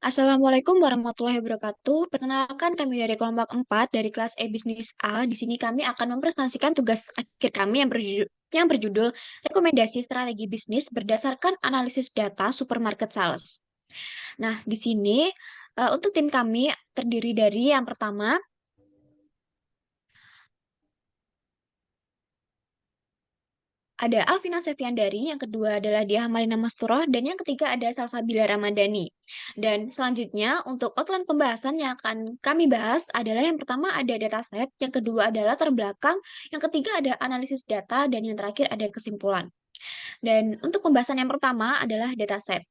Assalamualaikum warahmatullahi wabarakatuh. Perkenalkan kami dari kelompok 4 dari kelas E Bisnis A. Di sini kami akan mempresentasikan tugas akhir kami yang berjudul Rekomendasi Strategi Bisnis Berdasarkan Analisis Data Supermarket Sales. Nah, di sini untuk tim kami terdiri dari yang pertama ada Alvina Seviandari, yang kedua adalah Diah Malina Masturoh, dan yang ketiga ada Salsabila Ramadhani. Dan selanjutnya untuk outline pembahasan yang akan kami bahas adalah yang pertama ada dataset, yang kedua adalah latar belakang, yang ketiga ada analisis data, dan yang terakhir ada kesimpulan. Dan untuk pembahasan yang pertama adalah dataset.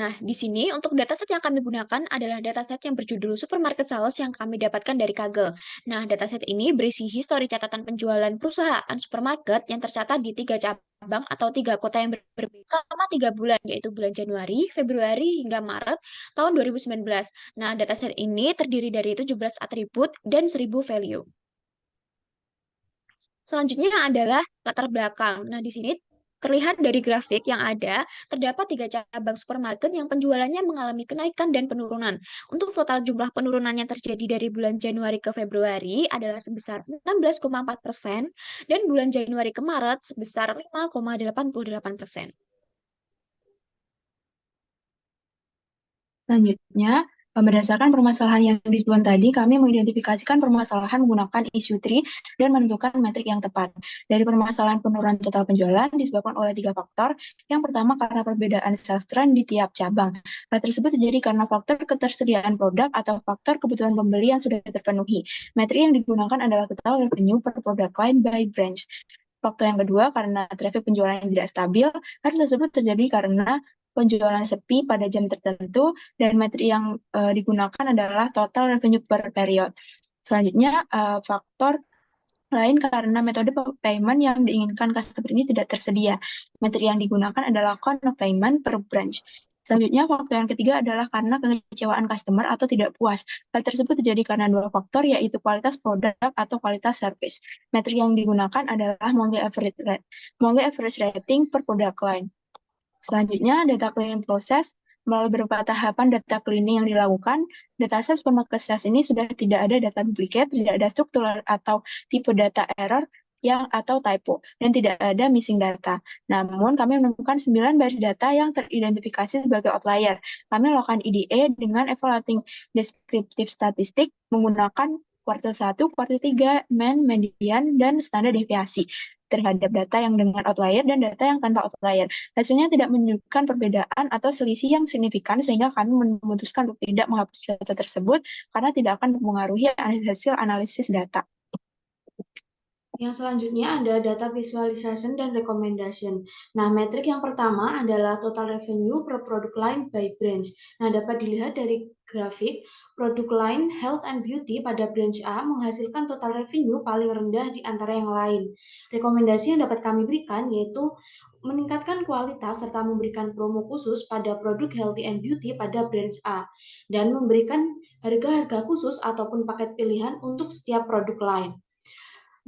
Nah, di sini untuk dataset yang kami gunakan adalah dataset yang berjudul Supermarket Sales yang kami dapatkan dari Kaggle. Nah, dataset ini berisi histori catatan penjualan perusahaan supermarket yang tercatat di 3 cabang atau 3 kota yang berbeda selama 3 bulan, yaitu bulan Januari, Februari, hingga Maret tahun 2019. Nah, dataset ini terdiri dari 17 atribut dan 1000 value. Selanjutnya adalah latar belakang. Nah, di sini terlihat dari grafik yang ada, terdapat 3 cabang supermarket yang penjualannya mengalami kenaikan dan penurunan. Untuk total jumlah penurunan yang terjadi dari bulan Januari ke Februari adalah sebesar 16,4% dan bulan Januari ke Maret sebesar 5,88%. Selanjutnya, berdasarkan permasalahan yang disebutkan tadi, kami mengidentifikasikan permasalahan menggunakan isu tree dan menentukan metrik yang tepat. Dari permasalahan penurunan total penjualan disebabkan oleh 3 faktor. Yang pertama karena perbedaan sales trend di tiap cabang. Hal tersebut terjadi karena faktor ketersediaan produk atau faktor kebutuhan pembeli yang sudah terpenuhi. Metrik yang digunakan adalah total revenue per product line by branch. Faktor yang kedua, karena traffic penjualan yang tidak stabil, hal tersebut terjadi karena penjualan sepi pada jam tertentu, dan metrik yang digunakan adalah total revenue per period. Selanjutnya, faktor lain karena metode payment yang diinginkan customer ini tidak tersedia. Metrik yang digunakan adalah count of payment per branch. Selanjutnya, faktor yang ketiga adalah karena kekecewaan customer atau tidak puas. Hal tersebut terjadi karena 2 faktor, yaitu kualitas produk atau kualitas service. Metrik yang digunakan adalah monthly average rating per product line. Selanjutnya, data cleaning proses. Melalui beberapa tahapan data cleaning yang dilakukan, dataset supermarket sales ini sudah tidak ada data duplikat, tidak ada struktural atau tipe data error atau typo, dan tidak ada missing data. Namun, kami menemukan 9 baris data yang teridentifikasi sebagai outlier. Kami melakukan EDA dengan evaluating descriptive statistik menggunakan kuartil 1, kuartil 3, mean, median, dan standar deviasi terhadap data yang dengan outlier dan data yang tanpa outlier. Hasilnya tidak menunjukkan perbedaan atau selisih yang signifikan, sehingga kami memutuskan untuk tidak menghapus data tersebut karena tidak akan mempengaruhi hasil analisis data. Yang selanjutnya ada data visualization dan recommendation. Nah, metrik yang pertama adalah total revenue per product line by branch. Nah, dapat dilihat dari grafik, produk line health and beauty pada branch A menghasilkan total revenue paling rendah di antara yang lain. Rekomendasi yang dapat kami berikan yaitu meningkatkan kualitas serta memberikan promo khusus pada produk healthy and beauty pada branch A dan memberikan harga-harga khusus ataupun paket pilihan untuk setiap produk lain.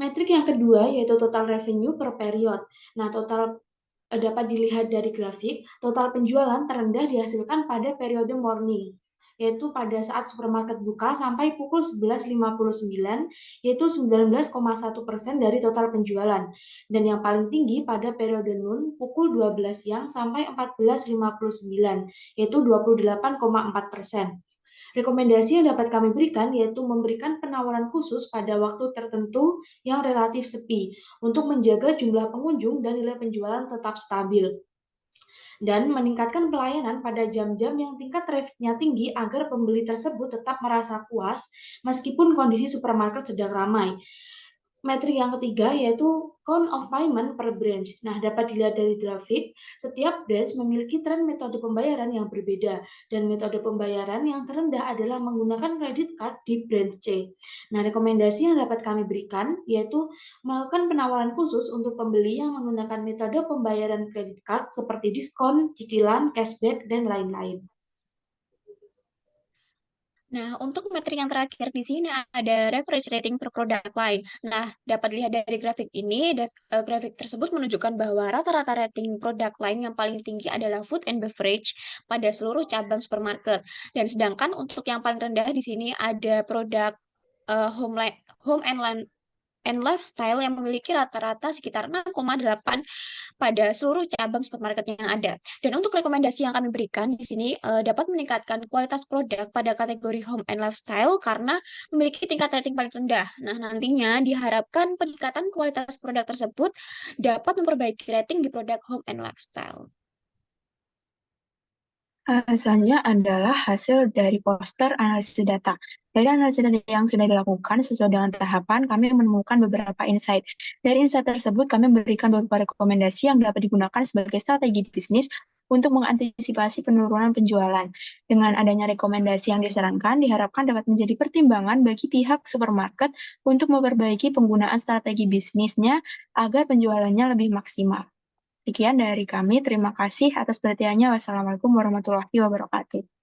Metrik yang kedua yaitu total revenue per period. Nah, dapat dilihat dari grafik, total penjualan terendah dihasilkan pada periode morning, yaitu pada saat supermarket buka sampai pukul 11.59, yaitu 19,1% dari total penjualan. Dan yang paling tinggi pada periode noon, pukul 12 siang sampai 14.59, yaitu 28,4%. Rekomendasi yang dapat kami berikan yaitu memberikan penawaran khusus pada waktu tertentu yang relatif sepi untuk menjaga jumlah pengunjung dan nilai penjualan tetap stabil. Dan meningkatkan pelayanan pada jam-jam yang tingkat trafficnya tinggi agar pembeli tersebut tetap merasa puas meskipun kondisi supermarket sedang ramai. Metrik yang ketiga yaitu count of payment per branch. Nah, dapat dilihat dari grafik, setiap branch memiliki tren metode pembayaran yang berbeda, dan metode pembayaran yang terendah adalah menggunakan kredit card di branch C. Nah, rekomendasi yang dapat kami berikan yaitu melakukan penawaran khusus untuk pembeli yang menggunakan metode pembayaran kredit card seperti diskon, cicilan, cashback, dan lain-lain. Nah, untuk metrik yang terakhir di sini ada average rating per product line. Nah, dapat dilihat dari grafik ini, grafik tersebut menunjukkan bahwa rata-rata rating product line yang paling tinggi adalah food and beverage pada seluruh cabang supermarket. Dan sedangkan untuk yang paling rendah di sini ada produk home and lifestyle yang memiliki rata-rata sekitar 6,8 pada seluruh cabang supermarket yang ada. Dan untuk rekomendasi yang kami berikan di sini dapat meningkatkan kualitas produk pada kategori home and lifestyle karena memiliki tingkat rating paling rendah. Nah, nantinya diharapkan peningkatan kualitas produk tersebut dapat memperbaiki rating di produk home and lifestyle. Selanjutnya adalah hasil dari poster analisis data. Dari analisis data yang sudah dilakukan sesuai dengan tahapan, kami menemukan beberapa insight. Dari insight tersebut, kami memberikan beberapa rekomendasi yang dapat digunakan sebagai strategi bisnis untuk mengantisipasi penurunan penjualan. Dengan adanya rekomendasi yang disarankan, diharapkan dapat menjadi pertimbangan bagi pihak supermarket untuk memperbaiki penggunaan strategi bisnisnya agar penjualannya lebih maksimal. Sekian dari kami. Terima kasih atas perhatiannya. Wassalamualaikum warahmatullahi wabarakatuh.